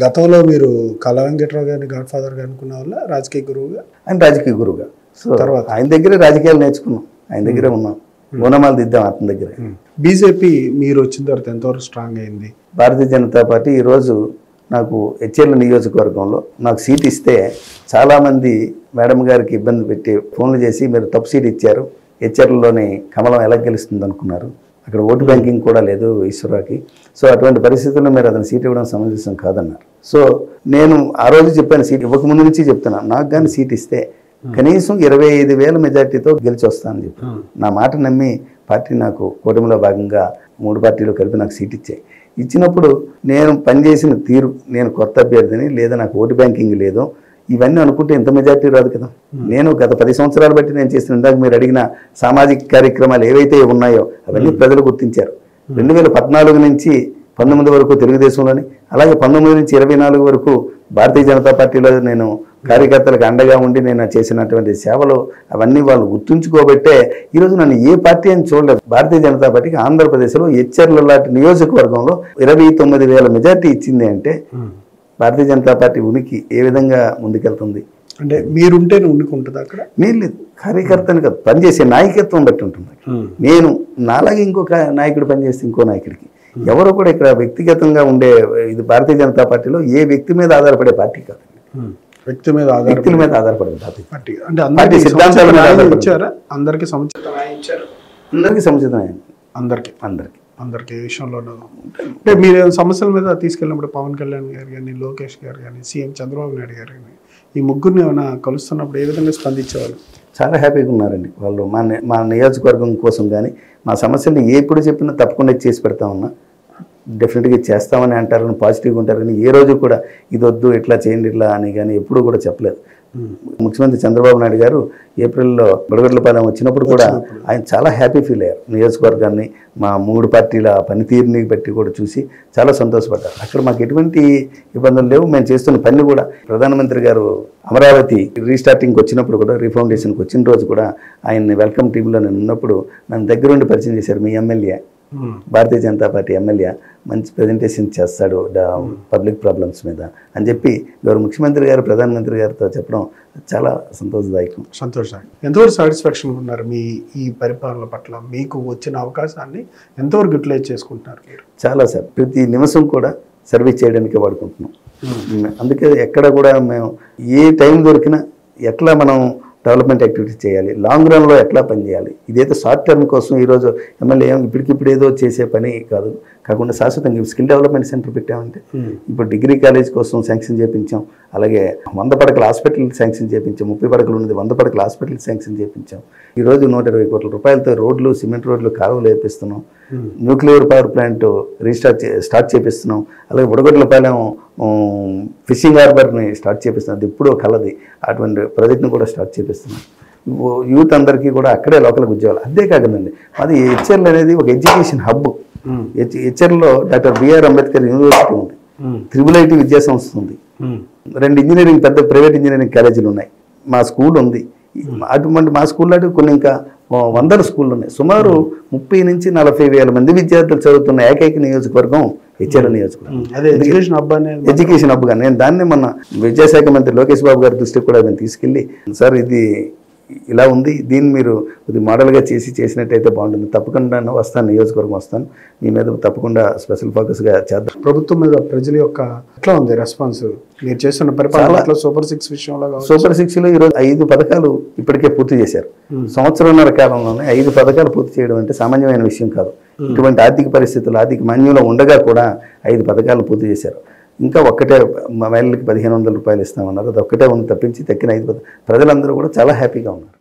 గతంలో మీరు కళా వెంకట్రావు గారిని గాడ్ ఫాదర్ గా అనుకున్న వాళ్ళ రాజకీయ గురువుగా? ఆయన రాజకీయ గురువుగా. సో తర్వాత ఆయన దగ్గరే రాజకీయాలు నేర్చుకున్నాం, ఆయన దగ్గరే ఉన్నాం, ఓనమాలు దిద్దాం అతని దగ్గరే. బీజేపీ మీరు వచ్చిన తర్వాత ఎంతవరకు స్ట్రాంగ్ అయింది? భారతీయ జనతా పార్టీ ఈరోజు నాకు ఎచ్చెర్ల నియోజకవర్గంలో నాకు సీట్ ఇస్తే చాలామంది మేడం గారికి ఇబ్బంది పెట్టి ఫోన్లు చేసి మీరు తప్పు సీట్ ఇచ్చారు, ఎచ్చెర్లలోని కమలం ఎలా గెలుస్తుంది అనుకున్నారు, అక్కడ ఓటు బ్యాంకింగ్ కూడా లేదు ఈశ్వరాకి, సో అటువంటి పరిస్థితుల్లో మీరు అతను సీట్ ఇవ్వడం సమంజసం కాదన్నారు. సో నేను ఆ రోజు చెప్పాను, సీట్ ఇవ్వక ముందు నుంచి చెప్తున్నాను, నాకు కానీ సీట్ ఇస్తే కనీసం 25,000 మెజార్టీతో గెలిచి వస్తానని చెప్పి నా మాట నమ్మి పార్టీ నాకు కూటమిలో భాగంగా 3 పార్టీలు కలిపి నాకు సీట్ ఇచ్చాయి. ఇచ్చినప్పుడు నేను పనిచేసిన తీరు, నేను కొత్త అభ్యర్థిని లేదా నాకు ఓటు బ్యాంకింగ్ లేదు, ఇవన్నీ అనుకుంటే ఇంత మెజార్టీ రాదు కదా. నేను గత 10 సంవత్సరాలు బట్టి నేను చేసిన, ఇందాక మీరు అడిగిన సామాజిక కార్యక్రమాలు ఏవైతే ఉన్నాయో అవన్నీ ప్రజలు గుర్తించారు. 2014 నుంచి 19 వరకు తెలుగుదేశంలోని, అలాగే 19 నుంచి 24 వరకు భారతీయ జనతా పార్టీలో నేను కార్యకర్తలకు అండగా ఉండి నేను చేసినటువంటి సేవలు అవన్నీ వాళ్ళు గుర్తుంచుకోబట్టే ఈరోజు నన్ను ఏ పార్టీ అని చూడలేదు. భారతీయ జనతా పార్టీకి ఆంధ్రప్రదేశ్లో ఎచ్చెర్ల లాంటి నియోజకవర్గంలో 29,000 మెజార్టీ ఇచ్చింది అంటే భారతీయ జనతా పార్టీ ఉనికి ఏ విధంగా ముందుకెళ్తుంది అంటే మీరుంటే ఉండుకుంటుంది అక్కడ. నేను లేదు, కార్యకర్తని కాదు, పనిచేసే నాయకత్వం బట్టి ఉంటుంది. నేను నాలాగే ఇంకొక నాయకుడు పనిచేస్తే ఇంకో నాయకుడికి ఎవరు కూడా ఇక్కడ వ్యక్తిగతంగా ఉండే, ఇది భారతీయ జనతా పార్టీలో ఏ వ్యక్తి మీద ఆధారపడే పార్టీ కాదు, వ్యక్తుల మీద ఆధారపడే పార్టీ. అంటే సిద్ధాంతాల మీద ఆధారపడ్డారా? అందరికీ సముచిత అందరికీ ఏ విషయంలోనూ. అంటే మీరు సమస్యల మీద తీసుకెళ్ళినప్పుడు పవన్ కళ్యాణ్ గారు కానీ, లోకేష్ గారు కానీ, సీఎం చంద్రబాబు నాయుడు గారు కానీ ఈ ముగ్గురిని ఏమైనా కలుస్తున్నప్పుడు ఏ విధంగా స్పందించేవాళ్ళు? చాలా హ్యాపీగా ఉన్నారండి వాళ్ళు. మా నియోజకవర్గం కోసం కానీ మా సమస్యలు ఎప్పుడు చెప్పినా తప్పకుండా చేసి పెడతా ఉన్నా, డెఫినెట్గా చేస్తామని అంటారని పాజిటివ్గా ఉంటారు. కానీ ఏ రోజు కూడా ఇది వద్దు ఇట్లా చేయండి ఇట్లా అని కానీ ఎప్పుడూ కూడా చెప్పలేదు. ముఖ్యమంత్రి చంద్రబాబు నాయుడు గారు ఏప్రిల్లో బుడగడ్లపాలెం వచ్చినప్పుడు కూడా ఆయన చాలా హ్యాపీ ఫీల్ అయ్యారు. నియోజకవర్గాన్ని మా 3 పార్టీల పనితీరుని బట్టి కూడా చూసి చాలా సంతోషపడ్డారు. అక్కడ మాకు ఎటువంటి ఇబ్బందులు లేవు, మేము చేస్తున్న పని కూడా. ప్రధానమంత్రి గారు అమరావతి రీస్టార్టింగ్కి వచ్చినప్పుడు కూడా, రీఫౌండేషన్కి వచ్చిన రోజు కూడా ఆయన్ని వెల్కమ్ టీంలో నేను ఉన్నప్పుడు నన్ను దగ్గరుండి పరిచయం చేశారు. మీ ఎమ్మెల్యే, భారతీయ జనతా పార్టీ ఎమ్మెల్యే మంచి ప్రజెంటేషన్ చేస్తాడు పబ్లిక్ ప్రాబ్లమ్స్ మీద అని చెప్పి గౌరవ ముఖ్యమంత్రి గారు ప్రధానమంత్రి గారితో చెప్పడం చాలా సంతోషదాయకం. ఎంతవరకు సాటిస్ఫాక్షన్ ఉన్నారు మీ ఈ పరిపాలన పట్ల? మీకు వచ్చిన అవకాశాన్ని ఎంతవరకు యూటిలైజ్ చేసుకుంటున్నారు మీరు? చాలా సార్, ప్రతి నిమిషం కూడా సర్వీస్ చేయడానికి వాడుకుంటున్నాం. అందుకే ఎక్కడ కూడా మేము ఏ టైం దొరికినా ఎట్లా మనం డెవలప్మెంట్ యాక్టివిటీస్ చేయాలి, లాంగ్ రన్లో ఎట్లా పనిచేయాలి, ఇదైతే షార్ట్ టర్మ్ కోసం ఈరోజు ఎమ్మెల్యే ఇప్పటికిప్పుడు ఏదో చేసే పని కాదు, కాకుండా శాశ్వతంగా స్కిల్ డెవలప్మెంట్ సెంటర్ పెట్టామంటే ఇప్పుడు డిగ్రీ కాలేజ్ కోసం శాంక్షన్ చేయించాం, అలాగే 100 పడకల హాస్పిటల్ శాంక్షన్ చేయించాం, 30 పడకలు ఉన్నది 100 పడకల హాస్పిటల్ శాంక్షన్ చేయించాం. ఈరోజు 120 కోట్ల రూపాయలతో రోడ్లు, సిమెంట్ రోడ్లు, కాలువలు వేపిస్తున్నాం, న్యూక్లియర్ పవర్ ప్లాంట్ స్టార్ట్ చేపిస్తున్నాం, అలాగే బుడగొడ్లపాలెం ఫిషింగ్ హార్బర్ని స్టార్ట్ చేపిస్తున్నాం. అది ఎప్పుడో కలది, అటువంటి ప్రాజెక్ట్ని కూడా స్టార్ట్ చేపిస్తున్నాం. యూత్ అందరికీ కూడా అక్కడే లోకల్కి ఉద్యోగాలు. అంతేకాదండి, అది ఎచ్చెర్ల అనేది ఒక ఎడ్యుకేషన్ హబ్. ఎచ్చెర్లో డాక్టర్ బిఆర్ అంబేద్కర్ యూనివర్సిటీ ఉంది, IIIT విద్యా సంస్థ ఉంది, 2 ఇంజనీరింగ్ పెద్ద ప్రైవేట్ ఇంజనీరింగ్ కాలేజీలు ఉన్నాయి, మా స్కూల్ ఉంది. అటువంటి మా స్కూల్లో కొన్ని ఇంకా 100 స్కూళ్ళు ఉన్నాయి. సుమారు 30 నుంచి 40 వేల మంది విద్యార్థులు చదువుతున్న ఏకైక నియోజకవర్గం ఎచ్చెర్ల నియోజకవర్గం. ఎడ్యుకేషన్ హబ్గా నేను దాన్ని మొన్న విద్యాశాఖ మంత్రి లోకేష్ బాబు గారి దృష్టికి కూడా నేను తీసుకెళ్ళి, సార్ ఇది ఇలా ఉంది, దీన్ని మీరు ఇది మోడల్గా చేసినట్టయితే బాగుంటుంది, తప్పకుండా వస్తాను, నియోజకవర్గం వస్తాను, మీ మీద తప్పకుండా స్పెషల్ ఫోకస్గా చేద్దాం. ప్రభుత్వం మీద ప్రజల యొక్క ఎట్లా ఉంది రెస్పాన్స్ మీరు చేస్తున్న పరిపాలన? సూపర్ 6 విషయంలో సూపర్ 6లో ఈరోజు 5 పథకాలు ఇప్పటికే పూర్తి చేశారు. సంవత్సరంన్నర కాలంలోనే 5 పథకాలు పూర్తి చేయడం అంటే సామాన్యమైన విషయం కాదు. ఇటువంటి ఆర్థిక పరిస్థితులు, ఆర్థిక మాన్యంలో ఉండగా కూడా 5 పథకాలు పూర్తి చేశారు. ఇంకా ఒక్కటే మహిళలకి 1500 రూపాయలు ఇస్తామన్నారు, అది ఒక్కటే ఉంది తప్పించి తక్కిన 5 ప్రజలందరూ కూడా చాలా హ్యాపీగా ఉన్నారు.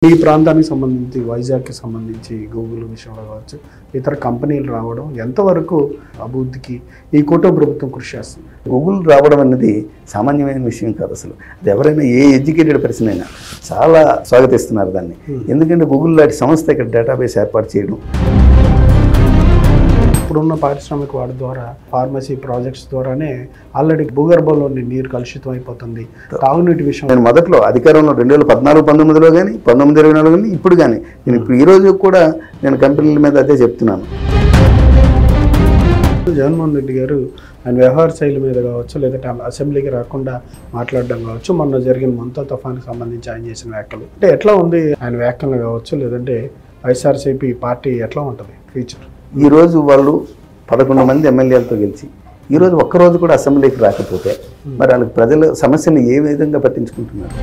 ఈ ప్రాంతానికి సంబంధించి వైజాగ్కి సంబంధించి గూగుల్ విషయంలో కావచ్చు, ఇతర కంపెనీలు రావడం ఎంతవరకు అభివృద్ధికి ఈ కూటమి ప్రభుత్వం కృషి చేస్తుంది? గూగుల్ రావడం అనేది సామాన్యమైన విషయం కాదు అసలు. అది ఎవరైనా ఏ ఎడ్యుకేటెడ్ పర్సన్ అయినా చాలా స్వాగతిస్తున్నారు దాన్ని. ఎందుకంటే గూగుల్ లాంటి సంస్థ ఇక్కడ డేటాబేస్ ఏర్పాటు చేయడం, ఇప్పుడున్న పారిశ్రామిక వాడి ద్వారా, ఫార్మసీ ప్రాజెక్ట్స్ ద్వారానే ఆల్రెడీ భూగర్భంలోని నీరు కలుషితం అయిపోతుంది. తాగునీటి విషయం నేను మొదట్లో అధికారంలో 2014-19లో కానీ 19-24 కానీ ఇప్పుడు కానీ నేను ఇప్పుడు ఈ రోజు కూడా నేను కంపెనీల మీద అదే చెప్తున్నాను. జగన్మోహన్ రెడ్డి గారు ఆయన వ్యవహార శైలి మీద కావచ్చు, లేదంటే అసెంబ్లీకి రాకుండా మాట్లాడడం కావచ్చు, మొన్న జరిగిన మొంతా తుఫాన్కి సంబంధించి ఆయన చేసిన వ్యాఖ్యలు అంటే ఎట్లా ఉంది ఆయన వ్యాఖ్యలు కావచ్చు, లేదంటే వైఎస్ఆర్సీపీ పార్టీ ఎట్లా ఉంటుంది ఫ్యూచర్? ఈరోజు వాళ్ళు 11 మంది ఎమ్మెల్యేలతో గెలిచి ఈరోజు ఒక్కరోజు కూడా అసెంబ్లీకి రాకపోతే మరి వాళ్ళకి ప్రజల సమస్యలు ఏ విధంగా పట్టించుకుంటున్నారు?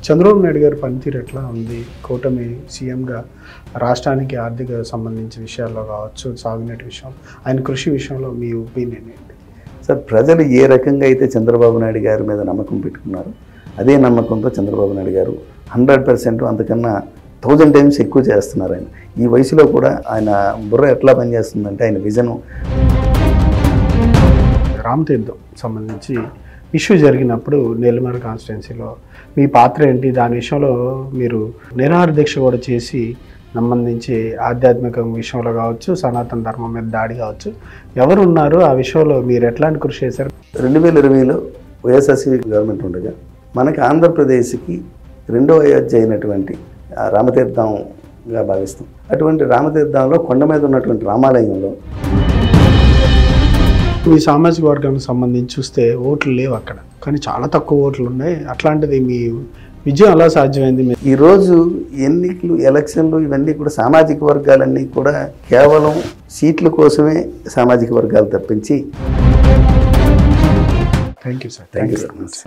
చంద్రబాబు నాయుడు గారి పనితీరు ఎట్లా ఉంది? కూటమి సీఎంగా రాష్ట్రానికి ఆర్థిక సంబంధించిన విషయాల్లో కావచ్చు, సాగునీటి విషయం, ఆయన కృషి విషయంలో మీ ఒపీనియన్ ఏంటి? సార్, ప్రజలు ఏ రకంగా అయితే చంద్రబాబు నాయుడు గారి మీద నమ్మకం పెట్టుకున్నారో అదే నమ్మకంతో చంద్రబాబు నాయుడు గారు 100% అంతకన్నా 1000 టైమ్స్ ఎక్కువ చేస్తున్నారు. ఆయన ఈ వయసులో కూడా ఆయన బుర్ర ఎట్లా పనిచేస్తుందంటే ఆయన విజను. రామతీర్థం సంబంధించి ఇష్యూ జరిగినప్పుడు నెల్లిమర కాన్స్టిట్యున్సీలో మీ పాత్ర ఏంటి? దాని విషయంలో మీరు నిరాహార దీక్ష కూడా చేసి సంబంధించి ఆధ్యాత్మిక విషయంలో కావచ్చు, సనాతన ధర్మం మీద దాడి కావచ్చు, ఎవరు ఉన్నారు? ఆ విషయంలో మీరు ఎట్లాంటి కృషి చేశారు? 2020లో వైఎస్ఆర్సీపీ గవర్నమెంట్ ఉండగా మనకి ఆంధ్రప్రదేశ్కి 2వ అయోధ్య అయినటువంటి రామతీర్థంగా భావిస్తాం. అటువంటి రామతీర్థంలో కొండ మీద ఉన్నటువంటి రామాలయంలో మీ సామాజిక వర్గానికి సంబంధించి చూస్తే ఓట్లు లేవు అక్కడ, కానీ చాలా తక్కువ ఓట్లు ఉన్నాయి. అట్లాంటిది మీ విజయం ఎలా సాధ్యమైంది? ఈరోజు ఎన్నికలు, ఎలక్షన్లు ఇవన్నీ కూడా సామాజిక వర్గాలన్నీ కూడా కేవలం సీట్ల కోసమే సామాజిక వర్గాలు తప్పించి. Thank you sir. Thank you very much.